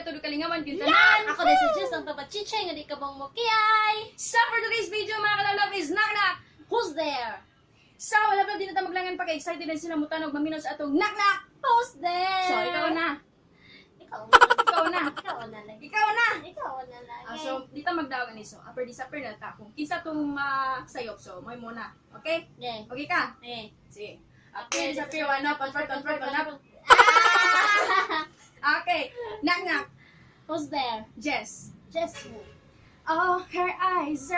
tuloy kalingaman yung tanan. Ako din sa Diyos ang papachichay nga di ka bang mukiyay. So for today's video mga kalalove is Knock Knock. Who's there? So wala pa din na maglangan pa kay excited din sila mutanog maminos atong Knock Knock. Who's there? So ikaw na. Ikaw na. Ikaw na. Ikaw na lang. Ikaw na. Ikaw na lang. So dito magdawagan ni so upper disapper na ta kung kisa tong sayop so moy muna. Okay? Yeah. Okay ka? Yeah. Sige. Upper disapper one up convert one up. Okay. Knock Knock. Who's there? Jess. Just who? Oh, her eyes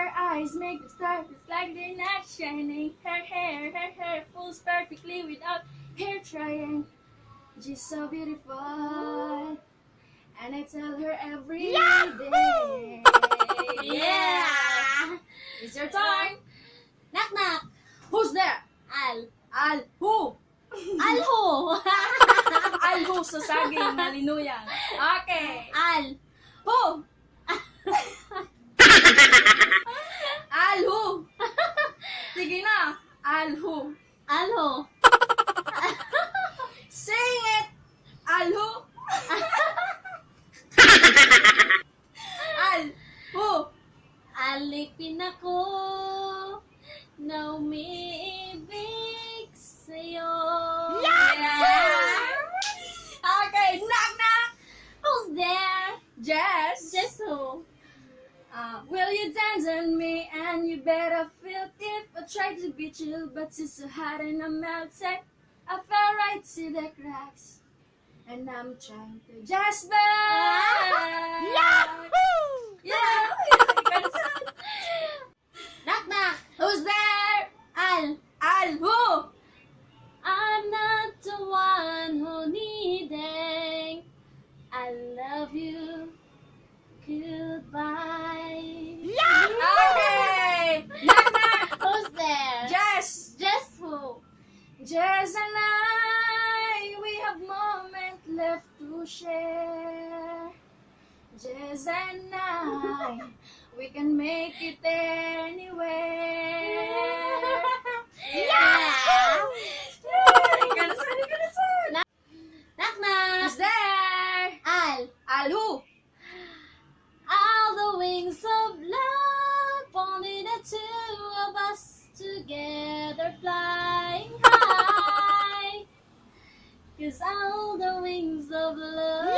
make the stars like they're not shining. Her hair falls perfectly without hair trying. She's so beautiful, and I tell her every day. Yeah! It's your turn. Knock knock! Who's there? Al. Who? Alho! Who sa saging na linuyang. Okay. Al. Who? Who? Sige na. Who? Alho. Sing it! Who? Who? Alipin ako na umiibig sa'yo. Okay, knock knock! Who's there? Jess! Just who? Will you dance on me? And you better feel it. I tried to be chill, but it's so hot and I'm melted. I fell right to the cracks. And I'm trying to just back. Yahoo! Yeah! Knock knock! Who's there? Al. Who? I'm not the one who needing. I love you. Goodbye. Okay! Knock knock! Who's there? Jess! Just who? Jess and I, we have moments left to share. Jess and I, we can make it anywhere. Yeah! Knock knock! Who's there? Al. Who? All the wings of love, only the two of us together flying high. 'Cause all the wings of love.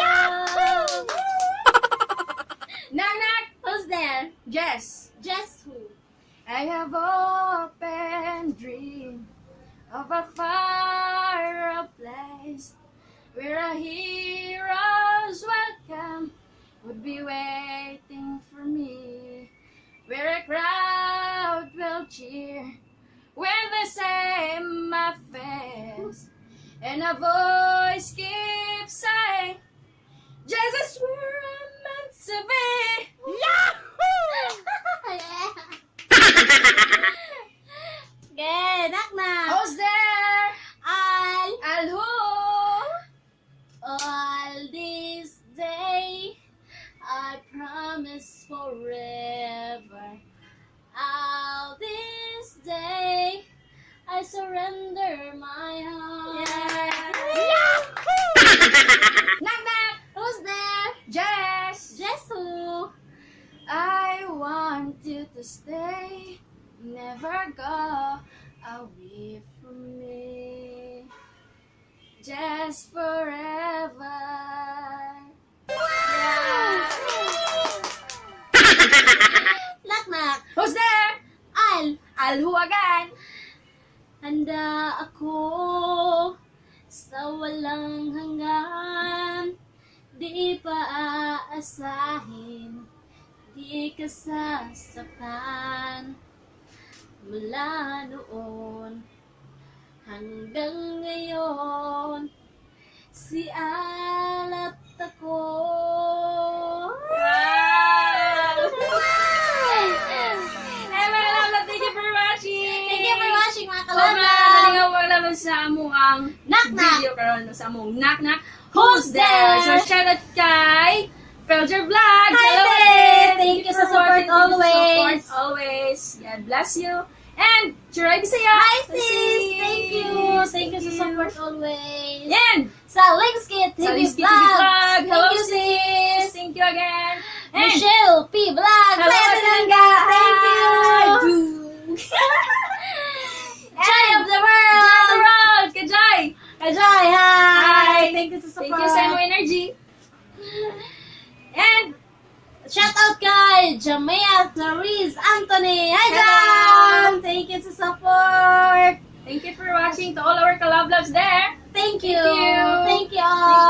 Knock knock! Who's there? Jess. Just who? I have open dream of a far place where a hero's welcome would be waiting for me, where a crowd will cheer when they say my face, and a voice keeps saying, Jesus, where I'm meant to be. Okay, knock knock. Who's there? Al. Who? All this day, I promise forever. All this day, I surrender my heart. Knock knock! Who's there? Jess! Just who? I want you to stay, never go away from me. Just forever. Yeah. Knock knock. Who's there? Al. Who again? Handa ako sa walang hanggan. Di pa aasahin, di ka sasaktan. Mula noon hanggang ngayon, si Al at ako. Hey mga kalabla, thank you for watching! Thank you for watching mga Kalabla! kalabla. Naligaw lang sa among Knock knock. video karon sa among knock knock. Who's there? So shout out kay Felger Vlog. Hi Hello there. ulit. Thank you sa support Thank you sa always. support always. God bless you. And Juray Bisaya. Hi, sis! Thank you! Thank you sa support always. And Sa Linkskit TV Salisky TV Vlogs. Vlog. Hello, Thank you, sis! Thank you again. And Michelle P. Vlog. hello, Adelanga. Thank you! Joy of the world! the world. Kajay. Kajay, hi! Hi. Thank you sa support. Thank you sa mo energy. And Shout out kay Jamea Clarice Anthony. Hi, Hello. Jam! Thank you sa support. thank you for watching to all our kalab loves there. Thank you. Thank you. Thank you all.